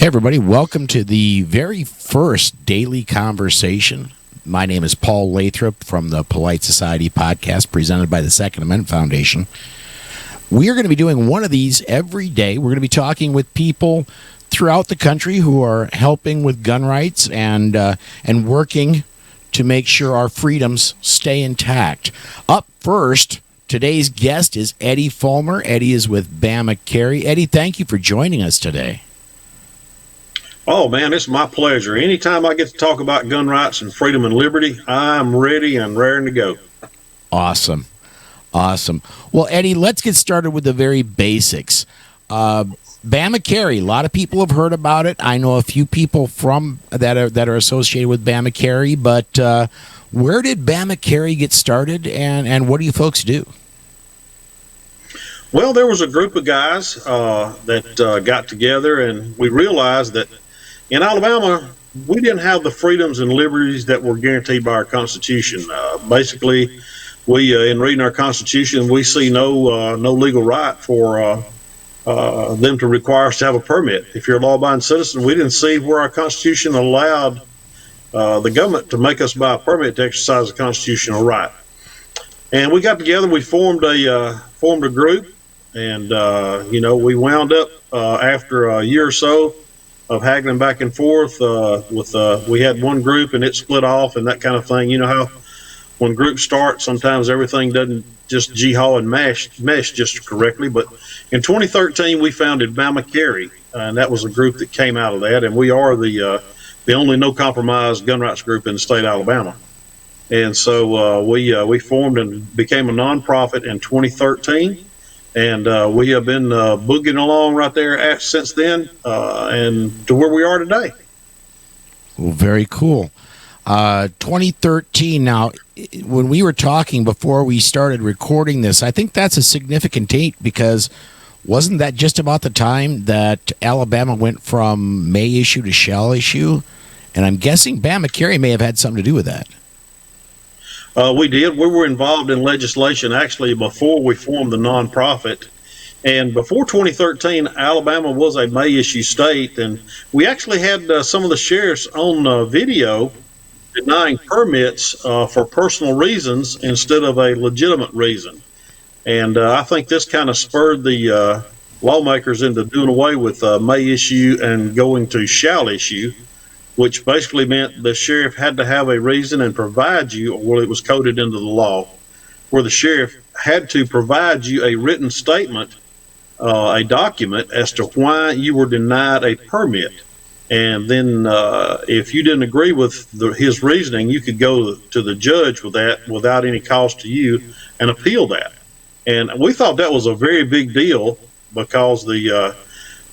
Hey, everybody. Welcome to the very first daily conversation. My name is Paul Lathrop from the Polite Society podcast presented by the Second Amendment Foundation. We are going to be doing one of these every day. We're going to be talking with people throughout the country who are helping with gun rights and working to make sure our freedoms stay intact. Up first, today's guest is Eddie Fulmer. Eddie is with Bama Carry. Eddie, thank you for joining us today. Oh, man, it's my pleasure. Anytime I get to talk about gun rights and freedom and liberty, I'm ready and raring to go. Awesome. Well, Eddie, let's get started with the very basics. Bama Carry, a lot of people have heard about it. I know a few people from that are associated with Bama Carry, but where did Bama Carry get started, and what do you folks do? Well, there was a group of guys that got together, and we realized that in Alabama, we didn't have the freedoms and liberties that were guaranteed by our Constitution. Basically, in reading our Constitution, we see no legal right for them to require us to have a permit. If you're a law-abiding citizen, we didn't see where our Constitution allowed the government to make us buy a permit to exercise a constitutional right. And we got together, we formed a group, and we wound up after a year or so of haggling back and forth we had one group and it split off and that kind of thing. You know how when groups start, sometimes everything doesn't just gee-haw and mesh just correctly. But in 2013, we founded Bama Carry, and that was a group that came out of that. And we are the only no-compromise gun rights group in the state of Alabama. And so we formed and became a nonprofit in 2013. And we have been boogieing along right there since then and to where we are today. Well, very cool. 2013. Now, when we were talking before we started recording this, I think that's a significant date because wasn't that just about the time that Alabama went from may issue to shall issue? And I'm guessing Bama Carry may have had something to do with that. We did. We were involved in legislation actually before we formed the nonprofit. And before 2013, Alabama was a may issue state. And we actually had some of the sheriffs on video denying permits for personal reasons instead of a legitimate reason. And I think this kind of spurred the lawmakers into doing away with may issue and going to shall issue, which basically meant the sheriff had to have a reason and provide you, or it was coded into the law, where the sheriff had to provide you a written statement, a document as to why you were denied a permit. And then if you didn't agree with his reasoning, you could go to the judge with that without any cost to you and appeal that. And we thought that was a very big deal because the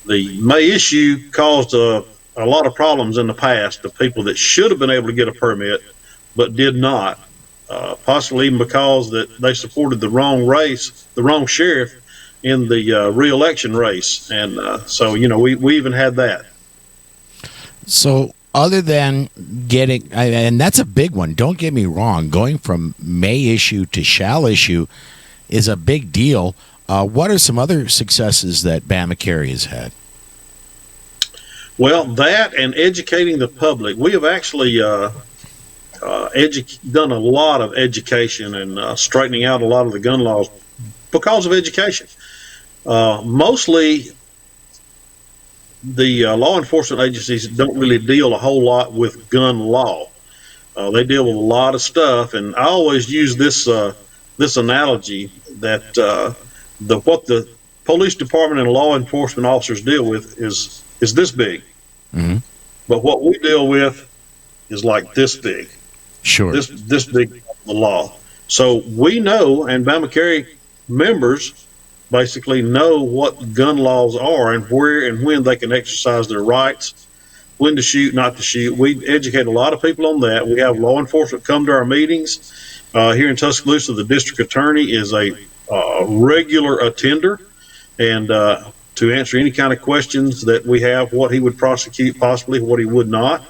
may issue caused a lot of problems in the past to people that should have been able to get a permit but did not, possibly even because that they supported the wrong sheriff in the re-election race. And so we even had that. So other than getting, and that's a big one, don't get me wrong, going from may issue to shall issue is a big deal. What are some other successes that Bama Carry has had? Well, that and educating the public. We have actually done a lot of education and straightening out a lot of the gun laws because of education. Mostly the law enforcement agencies don't really deal a whole lot with gun law. They deal with a lot of stuff, and I always use this analogy that what the police department and law enforcement officers deal with is this big. Mm-hmm. But what we deal with is like this big. Sure. This big, the law. So we know, and Bama Carry members basically know what gun laws are and where and when they can exercise their rights, when to shoot, not to shoot. We educate a lot of people on that. We have law enforcement come to our meetings. Here in Tuscaloosa, the district attorney is a regular attender, and to answer any kind of questions that we have, what he would prosecute, possibly what he would not.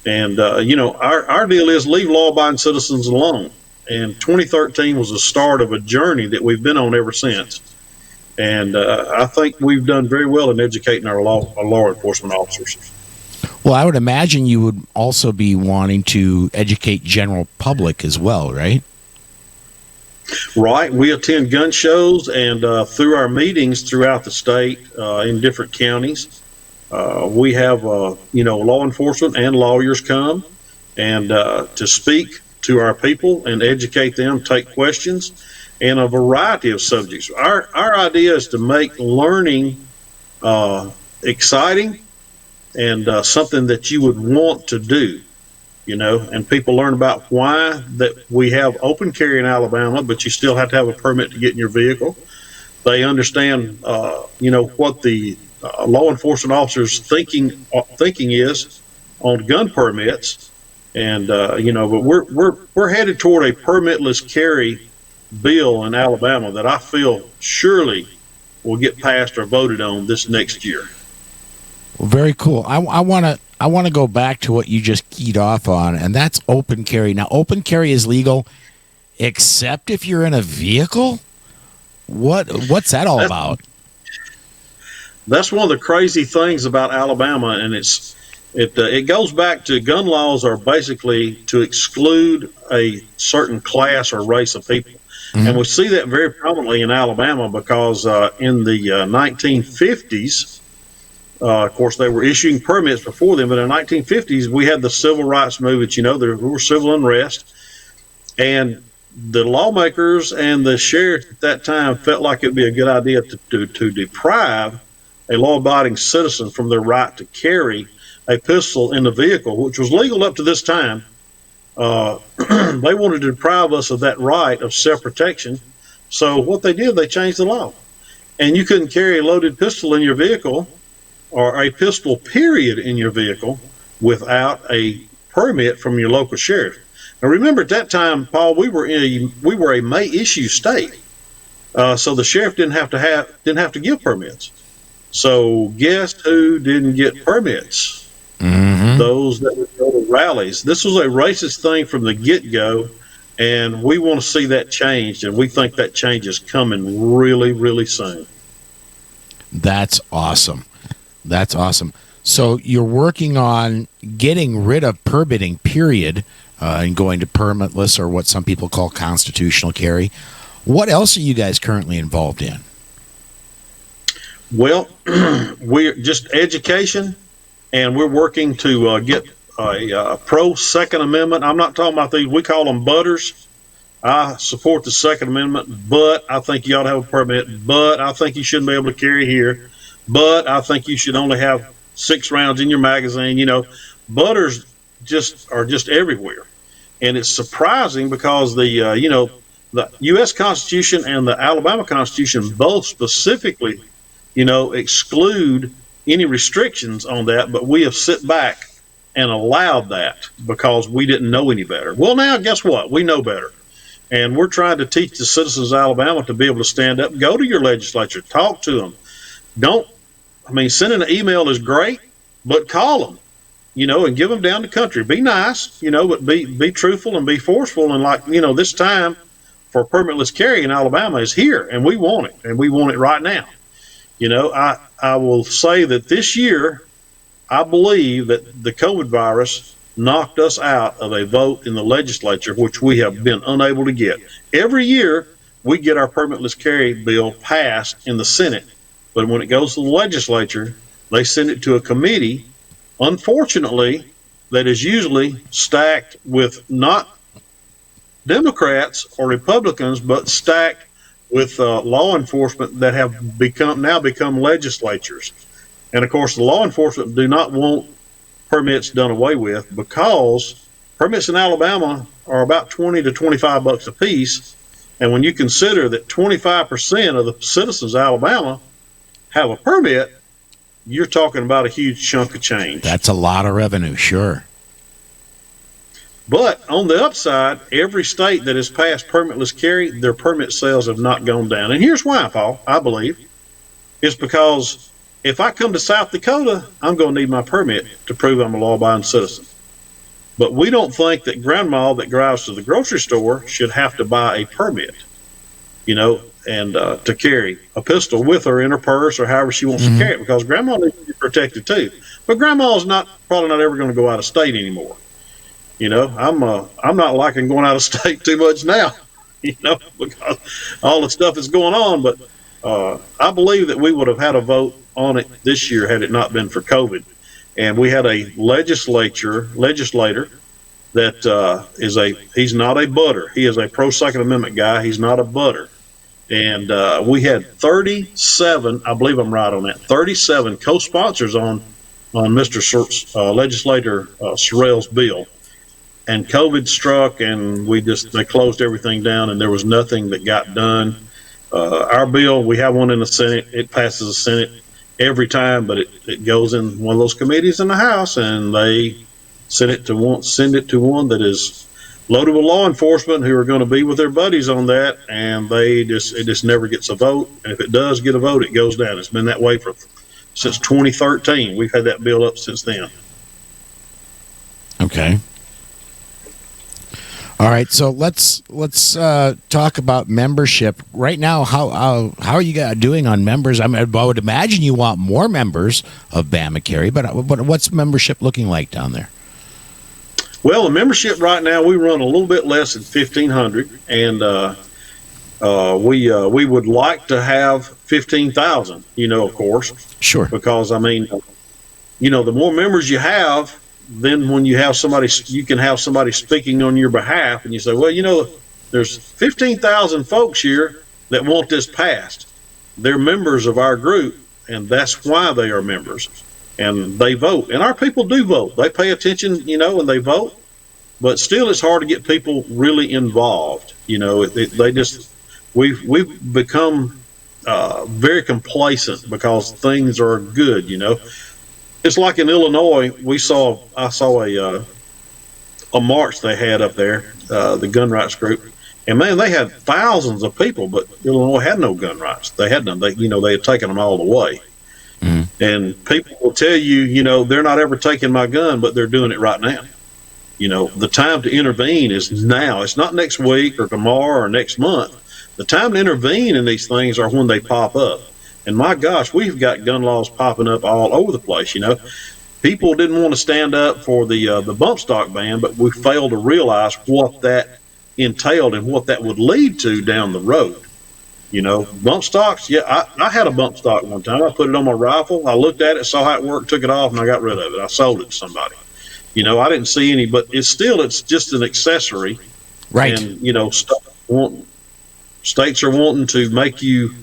And, our deal is leave law-abiding citizens alone. And 2013 was the start of a journey that we've been on ever since. And I think we've done very well in educating our law enforcement officers. Well, I would imagine you would also be wanting to educate general public as well, right? Right. We attend gun shows, and through our meetings throughout the state in different counties, we have law enforcement and lawyers come and to speak to our people and educate them, take questions, and a variety of subjects. Our idea is to make learning exciting and something that you would want to do. And people learn about why that we have open carry in Alabama, but you still have to have a permit to get in your vehicle. They understand, what the law enforcement officers thinking is on gun permits, and but we're headed toward a permitless carry bill in Alabama that I feel surely will get passed or voted on this next year. Well, very cool. I want to go back to what you just keyed off on, and that's open carry. Now, open carry is legal, except if you're in a vehicle. What's that all about? That's one of the crazy things about Alabama, and it goes back to gun laws are basically to exclude a certain class or race of people, and we see that very prominently in Alabama because in the 1950s. Of course, they were issuing permits before then, but in the 1950s, we had the civil rights movement. There were civil unrest, and the lawmakers and the sheriff at that time felt like it would be a good idea to deprive a law-abiding citizen from their right to carry a pistol in the vehicle, which was legal up to this time. They wanted to deprive us of that right of self-protection. So what they did, they changed the law, and you couldn't carry a loaded pistol in your vehicle or a pistol period in your vehicle without a permit from your local sheriff. Now remember, at that time, Paul, we were a may issue state, so the sheriff didn't have to give permits. So guess who didn't get permits? Those that would go to rallies. This was a racist thing from the get-go, and we want to see that changed, and we think that change is coming really, really soon. That's awesome. That's awesome. So you're working on getting rid of permitting, period, and going to permitless, or what some people call constitutional carry. What else are you guys currently involved in? Well, we're just education, and we're working to get a pro Second Amendment. I'm not talking about these. We call them butters. I support the Second Amendment, but I think you ought to have a permit, but I think you shouldn't be able to carry here. But I think you should only have 6 rounds in your magazine. Butters are just everywhere, and it's surprising because the U.S. Constitution and the Alabama Constitution both specifically, exclude any restrictions on that. But we have sit back and allowed that because we didn't know any better. Well, now guess what? We know better, and we're trying to teach the citizens of Alabama to be able to stand up, go to your legislature, talk to them. Sending an email is great, but call them, and give them down the country. Be nice, but be truthful and be forceful. And this time for permitless carry in Alabama is here, and we want it, and we want it right now. I will say that this year, I believe that the COVID virus knocked us out of a vote in the legislature, which we have been unable to get. Every year, we get our permitless carry bill passed in the Senate. But when it goes to the legislature, they send it to a committee, unfortunately, that is usually stacked with not Democrats or Republicans, but stacked with law enforcement that have become legislatures. And of course, the law enforcement do not want permits done away with because permits in Alabama are about $20 to $25 a piece. And when you consider that 25% of the citizens of Alabama have a permit, you're talking about a huge chunk of change. That's a lot of revenue, sure. But on the upside, every state that has passed permitless carry, their permit sales have not gone down. And here's why, Paul, I believe. It's because if I come to South Dakota, I'm going to need my permit to prove I'm a law-abiding citizen. But we don't think that grandma that drives to the grocery store should have to buy a permit. and to carry a pistol with her in her purse or however she wants to carry it, because grandma needs to be protected too. But grandma's probably not ever going to go out of state anymore. I'm not liking going out of state too much now, because all the stuff that's going on. But I believe that we would have had a vote on it this year had it not been for COVID. And we had a legislator that he's not a butter. He is a pro Second Amendment guy. He's not a butter. And we had 37, I believe I'm right on that, 37 co-sponsors on Mr. Legislator Sorrell's bill. And COVID struck, and they closed everything down, and there was nothing that got done. Our bill, we have one in the Senate. It passes the Senate every time, but it goes in one of those committees in the House, and they send it to one that is loaded with law enforcement who are going to be with their buddies on that, and it just never gets a vote. And if it does get a vote, it goes down. It's been that way since 2013. We've had that bill up since then. Okay. All right, so let's talk about membership right now. How are you guys doing on members? I would imagine you want more members of Bama Carry, but what's membership looking like down there? Well, the membership right now, we run a little bit less than 1,500, and we would like to have 15,000. Of course, sure, because the more members you have, then when you can have somebody speaking on your behalf, and you say, well, there's 15,000 folks here that want this passed. They're members of our group, and that's why they are members. And they vote. And our people do vote. They pay attention, and they vote. But still, it's hard to get people really involved. We've become very complacent because things are good, It's like in Illinois, I saw a march they had up there, the gun rights group, and man, they had thousands of people, but Illinois had no gun rights. They had none. They had taken them all away. Mm-hmm. And people will tell you, they're not ever taking my gun, but they're doing it right now. The time to intervene is now. It's not next week or tomorrow or next month. The time to intervene in these things are when they pop up. And my gosh, we've got gun laws popping up all over the place. People didn't want to stand up for the bump stock ban, but we failed to realize what that entailed and what that would lead to down the road. Bump stocks. Yeah, I had a bump stock one time. I put it on my rifle. I looked at it, saw how it worked, took it off, and I got rid of it. I sold it to somebody. I didn't see any, but it's just an accessory. Right. And, states are wanting to make you,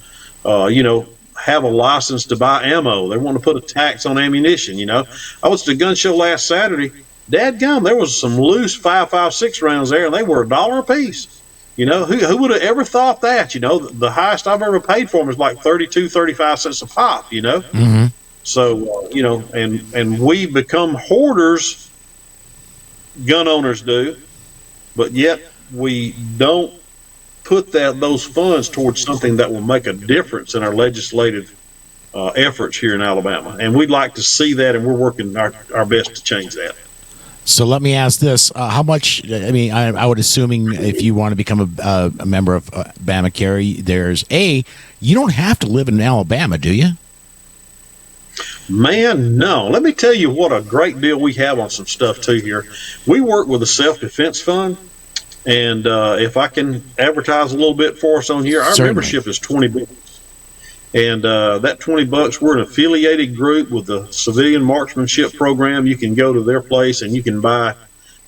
have a license to buy ammo. They want to put a tax on ammunition. I was at the gun show last Saturday. Dadgum, there was some loose 5.56 rounds there, and they were $1 a piece. Who would have ever thought that? The highest I've ever paid for them is like 35 cents a pop. Mm-hmm. So and we become hoarders. Gun owners do, but yet we don't put those funds towards something that will make a difference in our legislative efforts here in Alabama. And we'd like to see that, and we're working our best to change that. So let me ask this: how much? I would assuming if you want to become a member of Bama Carry, you don't have to live in Alabama, do you? Man, no. Let me tell you what a great deal we have on some stuff too here. We work with the Self-Defense Fund, and if I can advertise a little bit for us on here, our Certainly. Membership is $20. And that $20, we're an affiliated group with the Civilian Marksmanship Program. You can go to their place and you can buy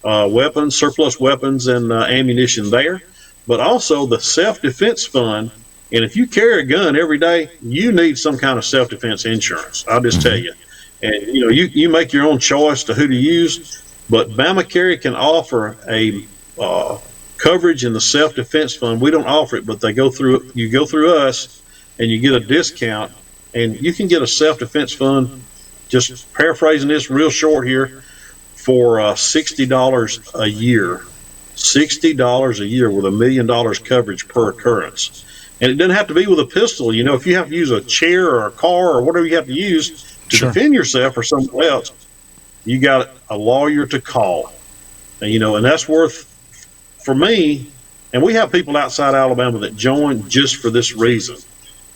weapons, surplus weapons, and ammunition there. But also the Self-Defense Fund. And if you carry a gun every day, you need some kind of self-defense insurance. I'll just tell you. And, you make your own choice to who to use. But Bama Carry can offer a coverage in the Self-Defense Fund. We don't offer it, but you go through us, and you get a discount, and you can get a self-defense fund, just paraphrasing this real short here, for $60 a year. $60 a year with $1 million coverage per occurrence. And it doesn't have to be with a pistol. If you have to use a chair or a car or whatever you have to use to defend yourself or someone else, you got a lawyer to call. And that's worth, for me, And we have people outside Alabama that join just for this reason.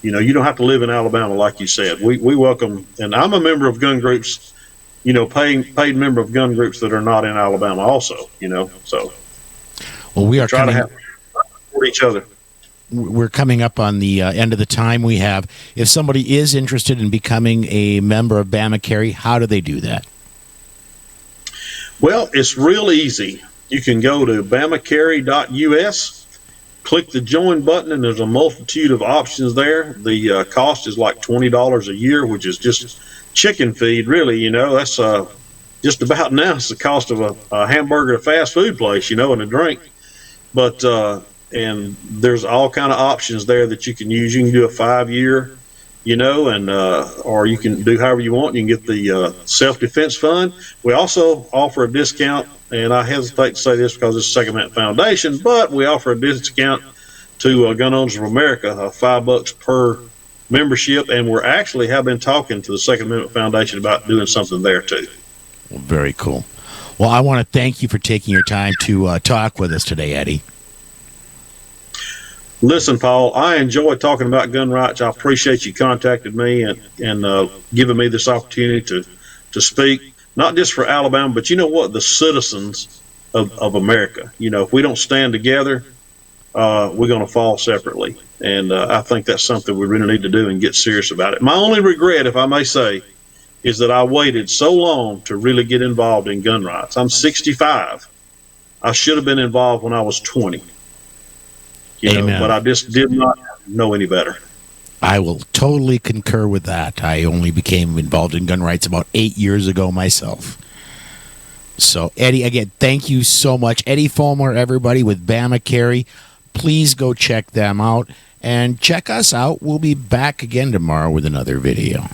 You don't have to live in Alabama, like you said. We welcome, and I'm a member of gun groups, paid member of gun groups that are not in Alabama also, so. Well, we are try to have support each other. We're coming up on the end of the time we have. If somebody is interested in becoming a member of Bama Carry, how do they do that? Well, it's real easy. You can go to bamacarry.us, click the join button, and there's a multitude of options there. The cost is like $20 a year, which is just chicken feed, really. That's just about now. It's the cost of a hamburger at a fast food place, and a drink. But and there's all kind of options there that you can use. You can do a 5-year, and or you can do however you want. You can get the self-defense fund. We also offer a discount, and I hesitate to say this because it's Second Amendment Foundation, but we offer a discount to Gun Owners of America, $5 per membership, and we're actually have been talking to the Second Amendment Foundation about doing something there too. Well, very cool. Well, I want to thank you for taking your time to talk with us today, Eddie. Listen, Paul, I enjoy talking about gun rights. I appreciate you contacting me and giving me this opportunity to speak, not just for Alabama, but the citizens of America. If we don't stand together, we're going to fall separately. And I think that's something we really need to do and get serious about it. My only regret, if I may say, is that I waited so long to really get involved in gun rights. I'm 65. I should have been involved when I was 20. But I just did not know any better. I will totally concur with that. I only became involved in gun rights about 8 years ago myself. So, Eddie, again, thank you so much. Eddie Fulmer, everybody, with Bama Carry. Please go check them out and check us out. We'll be back again tomorrow with another video.